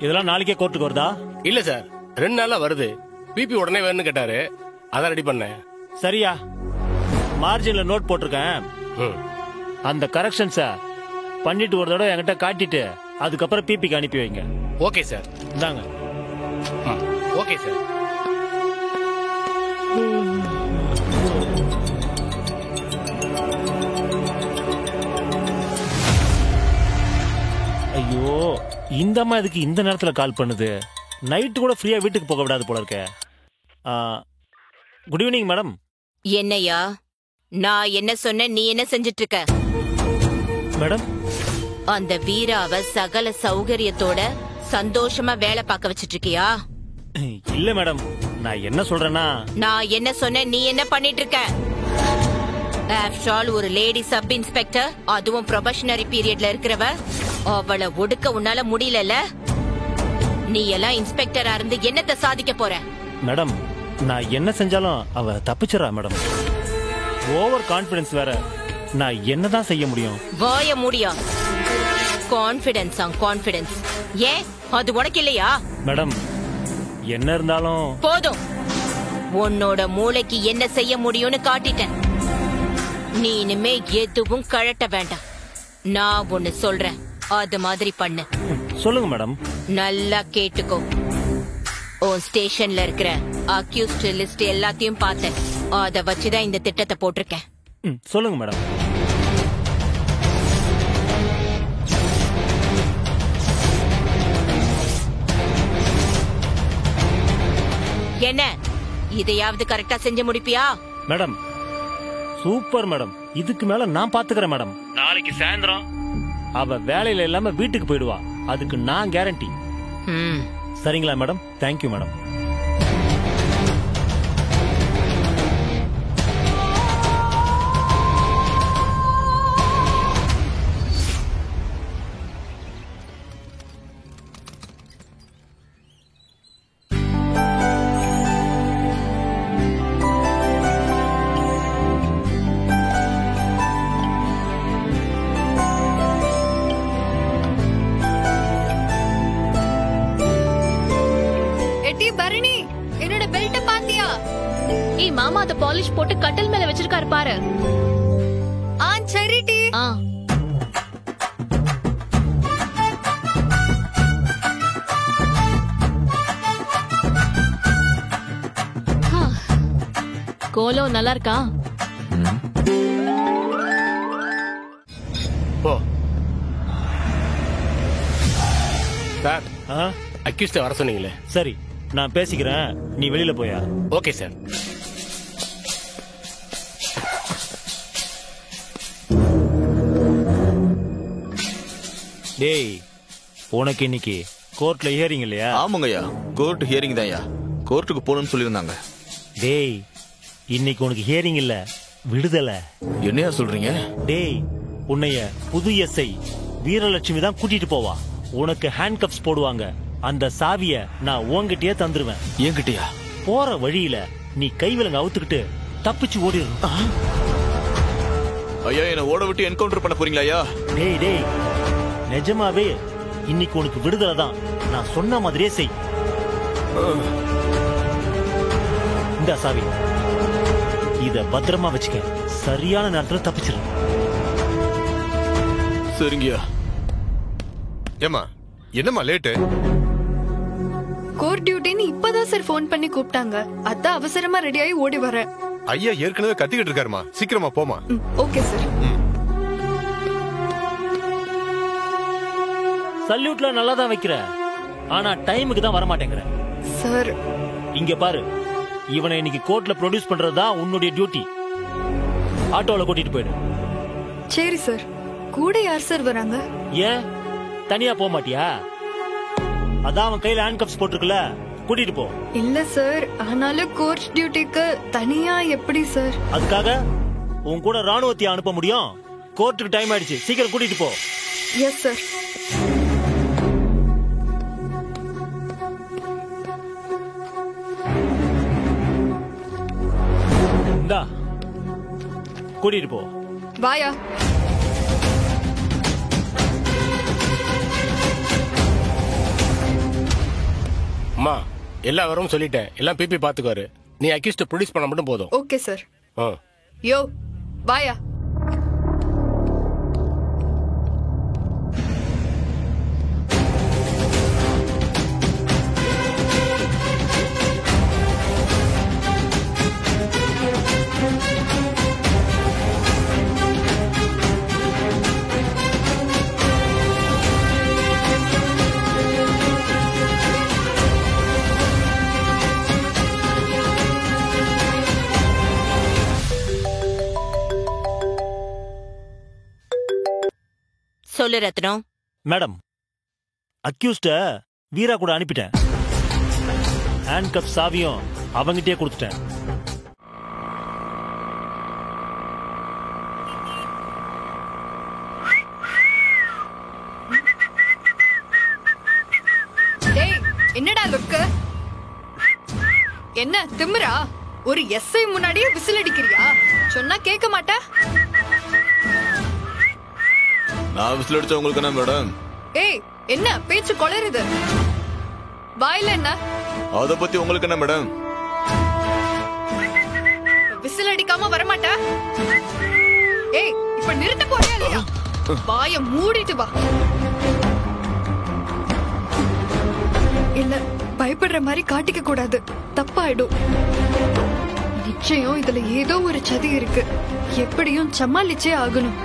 இதெல்லாம் நாளைக்கே கோர்ட்டுக்கு வருதா? இல்ல சார், 2 நாளா வருது. பிபி உடனே வேணும்னு கேட்டாரு, அதான் ரெடி பண்ணேன். சரியா? மார்ஜின்ல நோட் போட்டிருக்கேன். அந்த கரெக்ஷன்ஸ பண்ணிட்டு ஒரு தடவை என்கிட்ட காட்டிட்டு அதுக்கப்புறம் பிபிக்கு அனுப்பி வைங்க. Okay sir. இந்தாங்க. Okay sir. ஐயோ, இந்த அம்மா இதுக்கு இந்த நேரத்துல கால் பண்ணுது? நைட்டு கூட ஃப்ரீயா வீட்டுக்கு போக விடாது போல இருக்க. Good evening madam. என்னையா, நான் என்ன சொன்னேன், நீ என்ன செஞ்சிட்டு இருக்க? மேடம், அந்த வீராவ சகல சௌகரியத்தோட சந்தோஷமா வேலை பார்க்க வச்சிட்டு இருக்கியா? இல்ல மேடம், நான் என்ன சொல்றேன்னா, நான் என்ன சொன்னேன், நீ என்ன பண்ணிட்டு இருக்க? ஆஃப்டர் ஆல் ஒரு லேடி சப் இன்ஸ்பெக்டர், அதுவும் ப்ரொபஷனரி பீரியட்ல இருக்கிறவ, அவளை ஒடுக்க உன்னால முடியல. நீ எல்லாம் இன்ஸ்பெக்டரா இருந்து என்னத்தை சாதிக்க போற? மேடம், நான் என்ன செஞ்சாலும் அவ தப்பிச்சிடறா மேடம். ஓவர் கான்பிடன்ஸ் வேற. நான் என்னதான் செய்ய முடியும்? வாய மூடியா. கான்பிடன்ஸ் ஏன் அது உனக்கு இல்லையா? மேடம், என்ன இருந்தாலும் போதும். உன்னோட மூளைக்கு என்ன செய்ய முடியும்னு காட்டிட்டேன். நீ இனிமே எதுவும் கழட்ட வேண்டாம். நான் ஒன்னு சொல்றேன், அது மாதிரி பண்ணு. சொல்லுங்க மேடம். நல்லா கேட்டுக்கோ. உன் ஸ்டேஷன்ல இருக்கிற அக்யூஸ்ட் லிஸ்ட் எல்லாத்தையும் பார்த்தேன். அத வச்சுதான் இந்த திட்டத்தை போட்டிருக்கேன். சொல்லுங்க மேடம். என்ன, இதையாவது கரெக்டா செஞ்சு முடிப்பியா? Madam, super madam. இதுக்கு மேல நான் பாத்துக்கிறேன் மேடம். நாளைக்கு சாயந்தரம் அவ வேலையில இல்லாம வீட்டுக்கு போயிடுவா. அதுக்கு நான் கேரண்டி. சரிங்களா மேடம்? Thank you madam. மாமா அத பாலிஷ் போட்டு கட்டல் மேல வச்சிருக்காரு பாரு. சரி டி. கோலம் நல்லா இருக்கா? போ சார். அக்யூஸ்ட் வர சொன்னீங்களே. சரி, நான் பேசிக்கிறேன். நீ வெளியில போயா? Okay sir. டேய், உனக்கு இன்னைக்கு கோர்ட்ல ஹியரிங் இல்லையா? ஆமாங்கய்யா, கோர்ட் ஹியரிங் தான்யா. கோர்ட்டுக்கு போகணும்னு சொல்லியிருந்தாங்க. டேய், இன்னைக்கு உனக்கு ஹியரிங் இல்ல, விடுதலை. என்னையா சொல்றீங்க? டேய், உன்னைய புது எஸ்ஐ வீரலட்சுமி தான் கூட்டிட்டு போவா. உனக்கு ஹேண்ட் கப்ஸ் போடுவாங்க. அந்த சாவிய நான் உன்கிட்டயே தந்துருவேன். என்கிட்டயா? போற வழியில நீ கைவிலங்க அவுத்துக்கிட்டு தப்பிச்சு ஓடிடணும். ஐயா, என்ன ஓட விட்டு என்கவுண்டர் பண்ண போறீங்களா? ஐயா, டேய் டேய், நிஜமாவே இன்னைக்கு உனக்கு விடுதலை தான். நான் சொன்ன மாதிரியே செய். இந்த சாவி, இத பத்திரமா வச்சுக்க. சரியான நேரத்துல தப்பிச்சிரு. சரிங்கய்யா. ஏமா, என்னம்மா லேட்டு? கோர்ட் டியூட்டின்னு இப்பதான் சார் போன் பண்ணி கூப்பிட்டாங்க. அதான் அவசரமா ரெடியாகி ஓடி வரேன். ஐயா ஏற்கனவே கத்திக்கிட்டு இருக்காருமா, சீக்கிரமா போமா. Okay sir. சல்யூட்ல நல்லா தான் வைக்கிற, ஆனா டைமுக்கு தான் வர மாட்டேங்கிற. சார், இங்க பாரு, இவனை இன்னைக்கு கோர்ட்ல ப்ரொடியூஸ் பண்றதுதான் உன்னுடைய டியூட்டி. ஆட்டோல கூட்டிட்டு போயிடு. சரி சார். கூட யார் சார் வராங்க? ஏன் தனியா போக மாட்டியா? அதான் அவன் கையில ஹேண்ட் கப்ஸ் போட்டுருக்குல, கூட்டிட்டு போ. இல்ல சார், ஆனாலும் கோர்ட் டியூட்டிக்கு தனியா எப்படி சார்? அதுக்காக உன் கூட ராணுவத்தை அனுப்ப முடியும்? கோர்ட்டுக்கு டைம் ஆயிடுச்சு, சீக்கிரம் கூட்டிட்டு போ. Yes sir. இந்தா, கூட்டிட்டு போ. வாயா. அம்மா எல்லா விவரமும் சொல்லிட்டேன். எல்லாம் பிபி பாத்துக்குவாரு. நீ அக்யூஸ்ட் ப்ரொடியூஸ் பண்ண மட்டும் போதும். Okay sir. ஆ. யோ வாயா. சொல்லு ரத்னம். மேடம், அக்யூஸ்ட வீரா கூட அனுப்பிட்டேன். ஹேண்ட் கப் சாவியும் அவங்கிட்டே கொடுத்துட்டேன். டேய் என்னடா லுக்கு? என்ன திமிரா? ஒரு எஸ்ஐ முன்னாடியே விசில் அடிக்கிறியா? சொன்னா கேட்க மாட்ட? நான் விசில் அடிச்சா உங்களுக்கு என்ன மேடம்? ஏய் என்ன பேச்சு கொளறுது? வாயில என்ன? அத பத்தி உங்களுக்கு என்ன மேடம்? விசில் அடிக்காம வரமாட்ட? ஏய் இப்ப நிறுத்த போறியா இல்லையா? வாய மூடிட்டு வா. இல்ல பயப்படுற மாதிரி காட்டிக்க கூடாது, தப்பாயிடும். நிச்சயம் இதுல ஏதோ ஒரு சதி இருக்கு. எப்படியும் சமாளிச்சே ஆகணும்.